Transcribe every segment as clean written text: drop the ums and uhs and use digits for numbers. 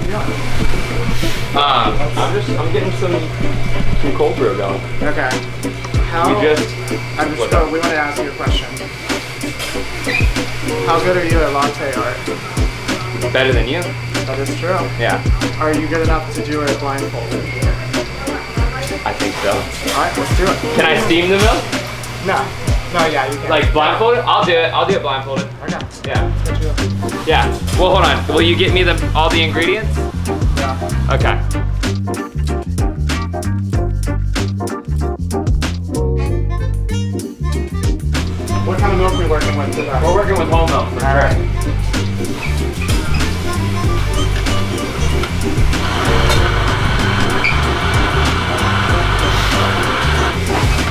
you doing? I'm getting some cold brew going. Okay. We want to ask you a question. How good are you at latte art? Better than you? That is true. Yeah. Are you good enough to do it blindfolded? I think so. Alright, let's do it. Can I steam the milk? No. No, yeah, you can. Like blindfolded? I'll do it. I'll do it blindfolded. Okay. Yeah. Yeah. Well, hold on. Will you get me all the ingredients? Yeah. Okay. What kind of milk are we working with today? We're working with whole milk for sure.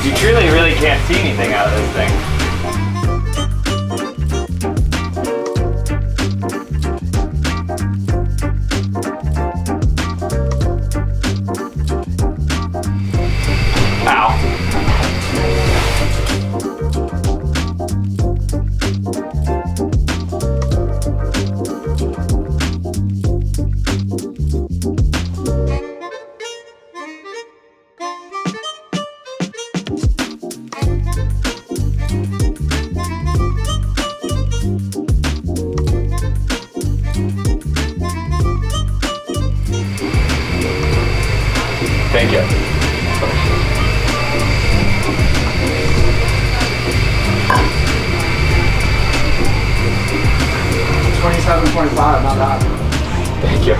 You truly really can't see anything out of this thing. Ow. Thank you. $27.5, not bad. Thank you.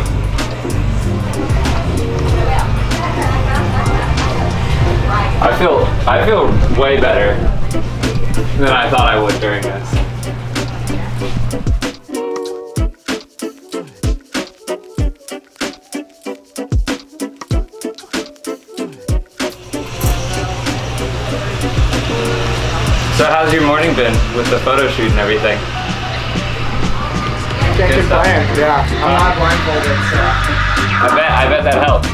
I feel way better than I thought I would during this. So how's your morning been with the photo shoot and everything? Can't complain. Yeah, I'm not blindfolded, so. I bet that helps.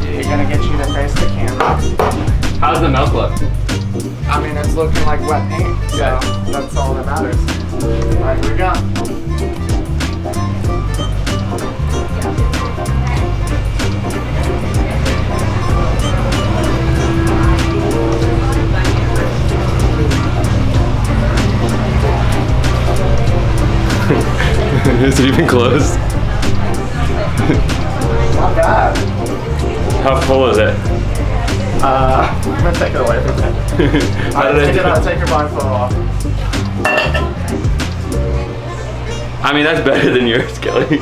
You're gonna get you to face the camera. How's the milk look? I mean, it's looking like wet paint, so that's all that matters. All right, here we go. Is it even close? Not bad. How full is it? I'm gonna take it away from you. I'll take your blindfold off. I mean, that's better than yours, Kelly.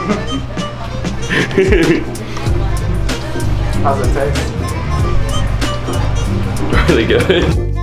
How's it taste? Really good.